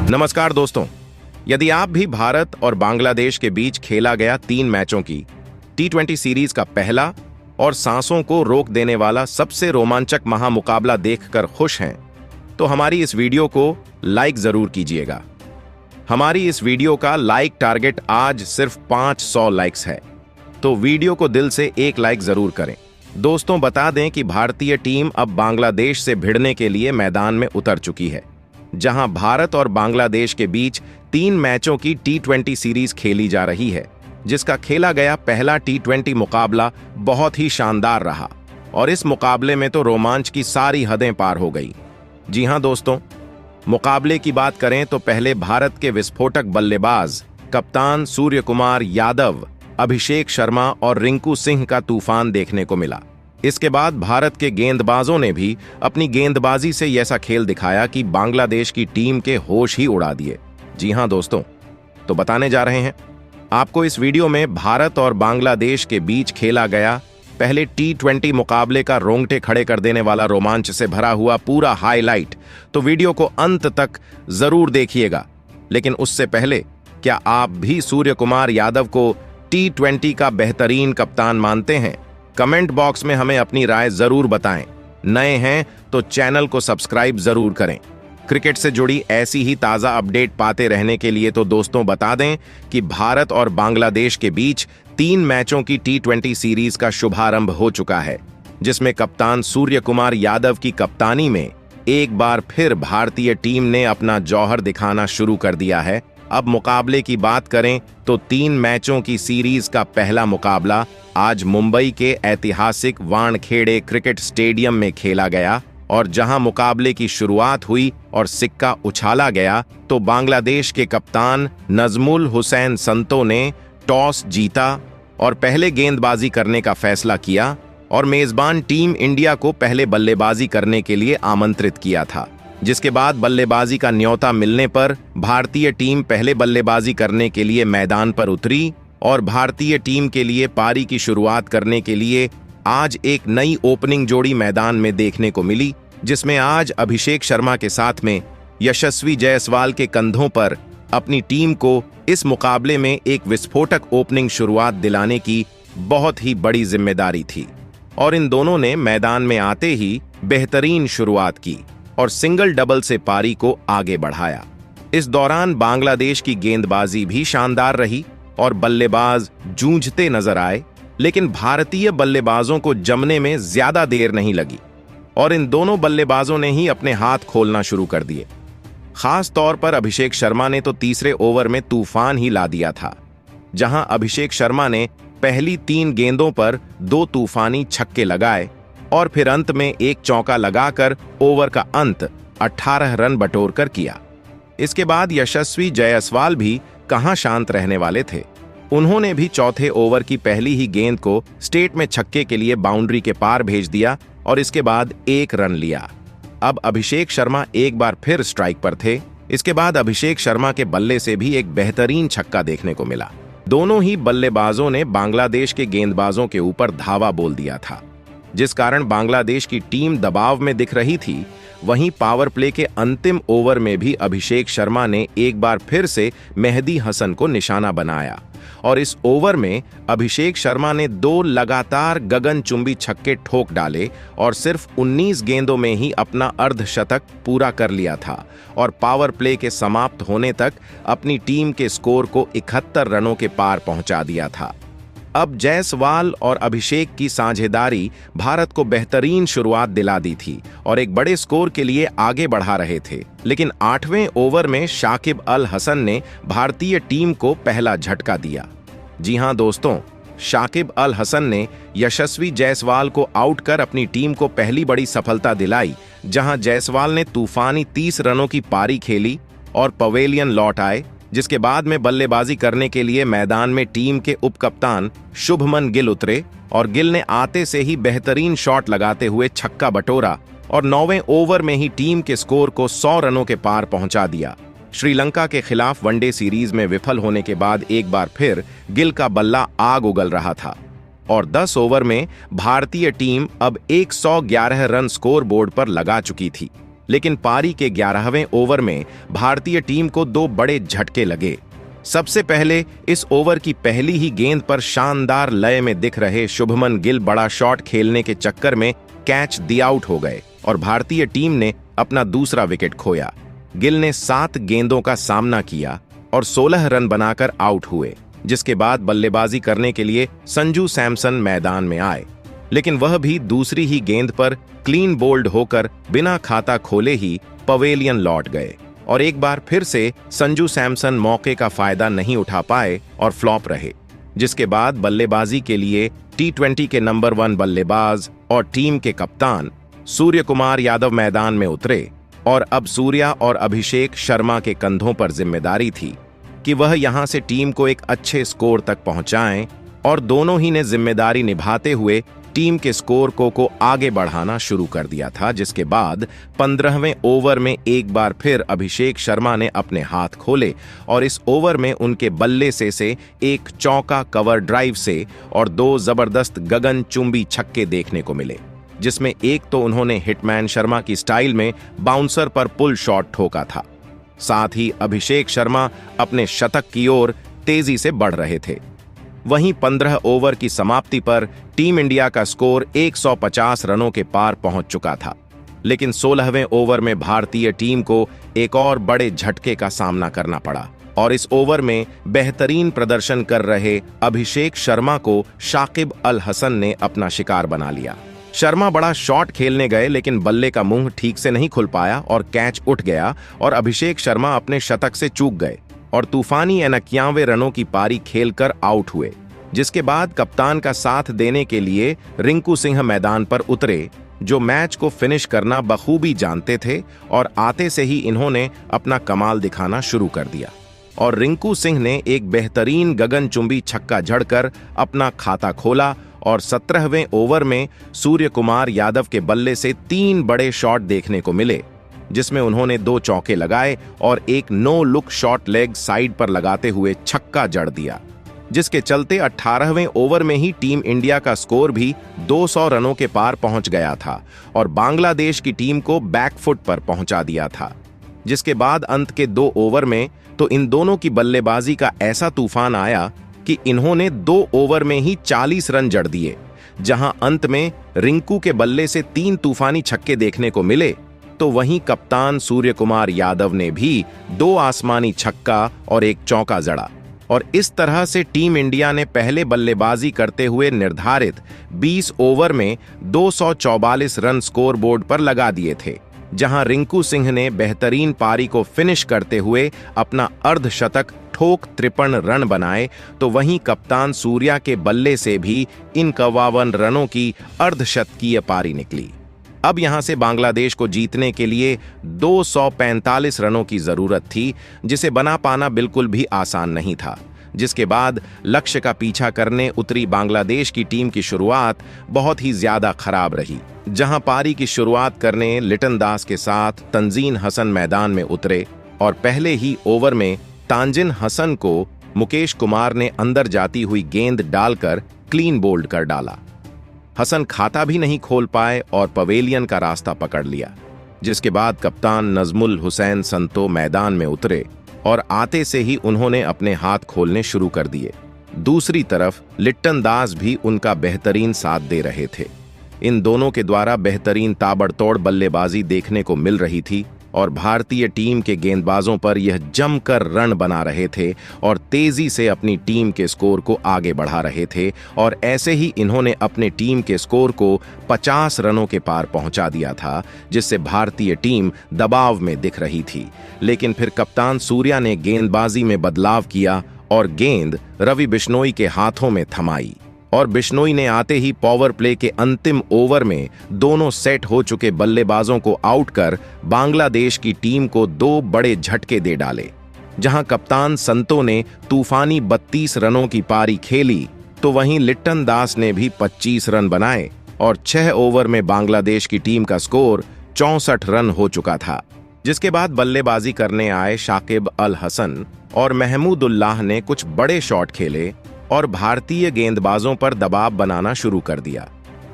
नमस्कार दोस्तों, यदि आप भी भारत और बांग्लादेश के बीच खेला गया 3 मैचों की T20 सीरीज का पहला और सांसों को रोक देने वाला सबसे रोमांचक महामुकाबला देखकर खुश हैं, तो हमारी इस वीडियो को लाइक जरूर कीजिएगा। हमारी इस वीडियो का लाइक टारगेट आज सिर्फ 500 लाइक्स है, तो वीडियो को दिल से एक लाइक जरूर करें। दोस्तों, बता दें कि भारतीय टीम अब बांग्लादेश से भिड़ने के लिए मैदान में उतर चुकी है, जहां भारत और बांग्लादेश के बीच 3 मैचों की T20 सीरीज खेली जा रही है, जिसका खेला गया पहला T20 मुकाबला बहुत ही शानदार रहा और इस मुकाबले में तो रोमांच की सारी हदें पार हो गई। जी हां दोस्तों, मुकाबले की बात करें तो पहले भारत के विस्फोटक बल्लेबाज कप्तान सूर्यकुमार यादव, अभिषेक शर्मा और रिंकू सिंह का तूफान देखने को मिला। इसके बाद भारत के गेंदबाजों ने भी अपनी गेंदबाजी से ऐसा खेल दिखाया कि बांग्लादेश की टीम के होश ही उड़ा दिए। जी हां दोस्तों, तो बताने जा रहे हैं आपको इस वीडियो में भारत और बांग्लादेश के बीच खेला गया पहले T20 मुकाबले का रोंगटे खड़े कर देने वाला रोमांच से भरा हुआ पूरा हाईलाइट। तो वीडियो को अंत तक जरूर देखिएगा। लेकिन उससे पहले, क्या आप भी सूर्यकुमार यादव को T20 का बेहतरीन कप्तान मानते हैं? कमेंट बॉक्स में हमें अपनी राय जरूर बताएं। नए हैं तो चैनल को सब्सक्राइब जरूर करें। क्रिकेट से जुड़ी ऐसी ही ताज़ा अपडेट पाते रहने के लिए तो दोस्तों बता दें कि भारत और बांग्लादेश के बीच 3 मैचों की T20 सीरीज का शुभारंभ हो चुका है, जिसमें कप्तान सूर्यकुमार यादव की कप्तानी में एक बार फिर भारतीय टीम ने अपना जौहर दिखाना शुरू कर दिया है। अब मुकाबले की बात करें तो 3 मैचों की सीरीज का पहला मुकाबला आज मुंबई के ऐतिहासिक वानखेड़े क्रिकेट स्टेडियम में खेला गया और जहां मुकाबले की शुरुआत हुई और सिक्का उछाला गया तो बांग्लादेश के कप्तान नजमुल हुसैन संतो ने टॉस जीता और पहले गेंदबाजी करने का फैसला किया और मेजबान टीम इंडिया को पहले बल्लेबाजी करने के लिए आमंत्रित किया था। जिसके बाद बल्लेबाजी का न्योता मिलने पर भारतीय टीम पहले बल्लेबाजी करने के लिए मैदान पर उतरी और भारतीय टीम के लिए पारी की शुरुआत करने के लिए आज एक नई ओपनिंग जोड़ी मैदान में देखने को मिली, जिसमें आज अभिषेक शर्मा के साथ में यशस्वी जायसवाल के कंधों पर अपनी टीम को इस मुकाबले में एक विस्फोटक ओपनिंग शुरुआत दिलाने की बहुत ही बड़ी जिम्मेदारी थी और इन दोनों ने मैदान में आते ही बेहतरीन शुरुआत की और सिंगल डबल से पारी को आगे बढ़ाया। इस दौरान बांग्लादेश की गेंदबाजी भी शानदार रही और बल्लेबाज जूझते नजर आए, लेकिन भारतीय बल्लेबाजों को जमने में ज्यादा देर नहीं लगी और इन दोनों बल्लेबाजों ने ही अपने हाथ खोलना शुरू कर दिए। खास तौर पर अभिषेक शर्मा ने तो तीसरे ओवर में तूफान ही ला दिया था, जहां अभिषेक शर्मा ने पहली 3 गेंदों पर 2 तूफानी छक्के लगाए और फिर अंत में एक चौका लगाकर ओवर का अंत 18 रन बटोरकर किया। इसके बाद यशस्वी जायसवाल भी कहां शांत रहने वाले थे। उन्होंने भी चौथे ओवर की पहली ही गेंद को स्टेट में छक्के के लिए बाउंड्री के पार भेज दिया और इसके बाद 1 रन लिया। अब अभिषेक शर्मा एक बार फिर स्ट्राइक पर थे। इसके बाद अभिषेक शर्मा के बल्ले से भी एक बेहतरीन छक्का देखने को मिला। दोनों ही बल्लेबाजों ने बांग्लादेश के गेंदबाजों के ऊपर धावा बोल दिया था, जिस कारण बांग्लादेश की टीम दबाव में दिख रही थी। वहीं पावर प्ले के अंतिम ओवर में भी अभिषेक शर्मा ने एक बार फिर से मेहदी हसन को निशाना बनाया और इस ओवर में अभिषेक शर्मा ने 2 लगातार गगनचुंबी छक्के ठोक डाले और सिर्फ 19 गेंदों में ही अपना अर्धशतक पूरा कर लिया था और पावर प्ले के समाप्त होने तक अपनी टीम के स्कोर को 71 रनों के पार पहुंचा दिया था। अब जायसवाल और अभिषेक की साझेदारी भारत को बेहतरीन शुरुआत दिला दी थी और एक बड़े स्कोर के लिए आगे बढ़ा रहे थे, लेकिन 8वें ओवर में शाकिब अल हसन ने भारतीय टीम को पहला झटका दिया। जी हां दोस्तों, शाकिब अल हसन ने यशस्वी जायसवाल को आउट कर अपनी टीम को पहली बड़ी सफलता दिलाई, जहां जायसवाल ने तूफानी 30 रनों की पारी खेली और पवेलियन लौट आए। जिसके बाद में बल्लेबाजी करने के लिए मैदान में टीम के उपकप्तान शुभमन गिल उतरे और गिल ने आते से ही बेहतरीन शॉट लगाते हुए छक्का बटोरा और 9वें ओवर में ही टीम के स्कोर को 100 रनों के पार पहुंचा दिया। श्रीलंका के खिलाफ वनडे सीरीज में विफल होने के बाद एक बार फिर गिल का बल्ला आग उगल रहा था और 10 ओवर में भारतीय टीम अब 111 रन स्कोर बोर्ड पर लगा चुकी थी। लेकिन पारी के 11वें ओवर में भारतीय टीम को दो बड़े झटके लगे। सबसे पहले इस ओवर की पहली ही गेंद पर शानदार लय में दिख रहे शुभमन गिल बड़ा शॉट खेलने के चक्कर में कैच दी आउट हो गए और भारतीय टीम ने अपना दूसरा विकेट खोया। गिल ने 7 गेंदों का सामना किया और 16 रन बनाकर आउट हुए, जिसके बाद बल्लेबाजी करने के लिए संजू सैमसन मैदान में आए, लेकिन वह भी दूसरी ही गेंद पर क्लीन बोल्ड होकर बिना खाता खोले ही पवेलियन लौट गए और एक बार फिर से संजू सैमसन मौके का फायदा नहीं उठा पाए और फ्लॉप रहे, जिसके बाद बल्लेबाजी के लिए T20 के नंबर 1 बल्लेबाज और टीम के कप्तान सूर्य कुमार यादव मैदान में उतरे और अब सूर्या और अभिषेक शर्मा के कंधों पर जिम्मेदारी थी कि वह यहां से टीम को एक अच्छे स्कोर तक पहुंचाएं और दोनों ही ने जिम्मेदारी निभाते हुए टीम के स्कोर को आगे बढ़ाना शुरू कर दिया था, जिसके बाद 15वें ओवर में एक बार फिर अभिषेक शर्मा ने अपने हाथ खोले और इस ओवर में उनके बल्ले से एक चौका कवर ड्राइव से और 2 जबरदस्त गगनचुंबी छक्के देखने को मिले, जिसमें एक तो उन्होंने हिटमैन शर्मा की स्टाइल में बाउंसर पर पुल शॉट ठोका था। साथ ही अभिषेक शर्मा अपने शतक की ओर तेजी से बढ़ रहे थे। वहीं 15 ओवर की समाप्ति पर टीम इंडिया का स्कोर 150 रनों के पार पहुंच चुका था, लेकिन 16वें ओवर में भारतीय टीम को एक और बड़े झटके का सामना करना पड़ा और इस ओवर में बेहतरीन प्रदर्शन कर रहे अभिषेक शर्मा को शाकिब अल हसन ने अपना शिकार बना लिया। शर्मा बड़ा शॉट खेलने गए, लेकिन बल्ले का मुंह ठीक से नहीं खुल पाया और कैच उठ गया और अभिषेक शर्मा अपने शतक से चूक गए और तूफानी 91 रनों की पारी खेलकर आउट हुए, जिसके बाद कप्तान का साथ देने के लिए रिंकू सिंह मैदान पर उतरे, जो मैच को फिनिश करना बखूबी जानते थे और आते से ही इन्होंने अपना कमाल दिखाना शुरू कर दिया और रिंकू सिंह ने एक बेहतरीन गगनचुंबी छक्का जड़कर अपना खाता खोला और 17वें ओवर में सूर्य कुमार यादव के बल्ले से 3 बड़े शॉट देखने को मिले, जिसमें उन्होंने 2 चौके लगाए और एक no look shot leg side पर लगाते हुए छक्का जड़ दिया, जिसके चलते 18वें ओवर में ही टीम इंडिया का स्कोर भी 200 रनों के पार पहुंच गया था और बांग्लादेश की टीम को बैकफुट पर पहुंचा दिया था। जिसके बाद अंत के 2 ओवर में तो इन दोनों की बल्लेबाजी का ऐसा तूफान आया कि इन्होंने 2 ओवर में ही 40 रन जड़ दिए, जहां अंत में रिंकू के बल्ले से 3 तूफानी छक्के देखने को मिले, तो वहीं कप्तान सूर्य कुमार यादव ने भी 2 आसमानी छक्का और एक चौका जड़ा और इस तरह से टीम इंडिया ने पहले बल्लेबाजी करते हुए निर्धारित 20 ओवर में 244 रन स्कोर बोर्ड पर लगा दिए थे, जहां रिंकू सिंह ने बेहतरीन पारी को फिनिश करते हुए अपना अर्धशतक ठोक 53 रन बनाए, तो वहीं कप्तान सूर्या के बल्ले से भी इन 51 रनों की अर्धशतकीय पारी निकली। अब यहां से बांग्लादेश को जीतने के लिए 245 रनों की जरूरत थी, जिसे बना पाना बिल्कुल भी आसान नहीं था, जिसके बाद लक्ष्य का पीछा करने उतरी बांग्लादेश की टीम की शुरुआत बहुत ही ज्यादा खराब रही, जहां पारी की शुरुआत करने लिटन दास के साथ तंजीन हसन मैदान में उतरे और पहले ही ओवर में तांजिन हसन को मुकेश कुमार ने अंदर जाती हुई गेंद डालकर क्लीन बोल्ड कर डाला। हसन खाता भी नहीं खोल पाए और पवेलियन का रास्ता पकड़ लिया, जिसके बाद कप्तान नजमुल हुसैन संतो मैदान में उतरे और आते से ही उन्होंने अपने हाथ खोलने शुरू कर दिए। दूसरी तरफ लिट्टन दास भी उनका बेहतरीन साथ दे रहे थे। इन दोनों के द्वारा बेहतरीन ताबड़तोड़ बल्लेबाजी देखने को मिल रही थी और भारतीय टीम के गेंदबाजों पर यह जमकर रन बना रहे थे और तेजी से अपनी टीम के स्कोर को आगे बढ़ा रहे थे और ऐसे ही इन्होंने अपने टीम के स्कोर को 50 रनों के पार पहुंचा दिया था, जिससे भारतीय टीम दबाव में दिख रही थी। लेकिन फिर कप्तान सूर्या ने गेंदबाजी में बदलाव किया और गेंद रवि बिश्नोई के हाथों में थमाई और बिश्नोई ने आते ही पावर प्ले के अंतिम ओवर में दोनों सेट हो चुके बल्लेबाजों को आउट कर बांग्लादेश की टीम को 2 बड़े झटके दे डाले। जहां कप्तान संतो ने तूफानी 32 रनों की पारी खेली, तो वहीं लिट्टन दास ने भी 25 रन बनाए और 6 ओवर में बांग्लादेश की टीम का स्कोर 64 रन हो चुका था। जिसके बाद बल्लेबाजी करने आए शाकिब अल हसन और महमूदुल्लाह ने कुछ बड़े शॉट खेले और भारतीय गेंदबाजों पर दबाव बनाना शुरू कर दिया।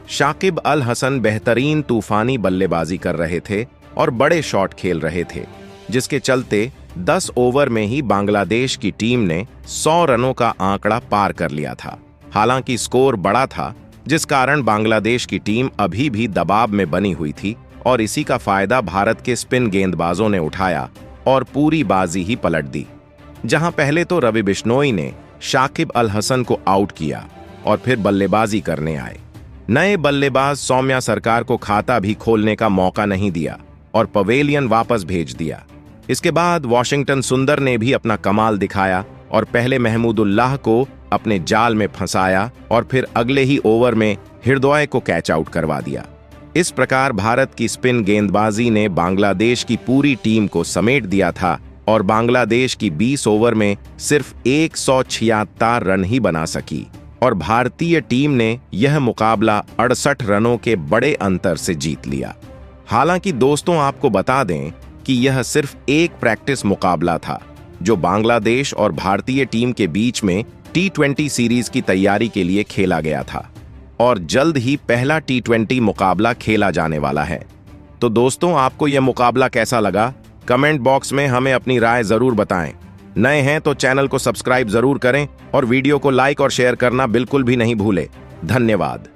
शाकिब अल हसन बेहतरीन तूफानी बल्लेबाजी कर रहे थे और बड़े शॉट खेल रहे थे, जिसके चलते 10 ओवर में ही बांग्लादेश की टीम ने 100 रनों का आंकड़ा पार कर लिया था। हालांकि स्कोर बड़ा था, जिस कारण बांग्लादेश की टीम अभी भी दबाव में बनी हुई थी और इसी का फायदा भारत के स्पिन गेंदबाजों ने उठाया और पूरी बाजी ही पलट दी। जहां पहले तो रवि बिश्नोई ने शाकिब अल हसन को आउट किया और फिर बल्लेबाजी करने आए। नए बल्लेबाज सौम्या सरकार को खाता भी खोलने का मौका नहीं दिया और पवेलियन वापस भेज दिया। इसके बाद वॉशिंगटन सुंदर ने भी अपना कमाल दिखाया और पहले महमूदुल्लाह को अपने जाल में फंसाया और फिर अगले ही ओवर में हृदय को कैच आउट करवा दिया। इस प्रकार भारत की स्पिन गेंदबाजी ने बांग्लादेश की पूरी टीम को समेट दिया था और बांग्लादेश की 20 ओवर में सिर्फ 176 रन ही बना सकी और भारतीय टीम ने यह मुकाबला 68 रनों के बड़े अंतर से जीत लिया। हालांकि दोस्तों, आपको बता दें कि यह सिर्फ एक प्रैक्टिस मुकाबला था जो बांग्लादेश और भारतीय टीम के बीच में T20 सीरीज की तैयारी के लिए खेला गया था और जल्द ही पहला T20 मुकाबला खेला जाने वाला है। तो दोस्तों, आपको यह मुकाबला कैसा लगा? कमेंट बॉक्स में हमें अपनी राय जरूर बताएं। नए हैं तो चैनल को सब्सक्राइब जरूर करें और वीडियो को लाइक और शेयर करना बिल्कुल भी नहीं भूलें। धन्यवाद।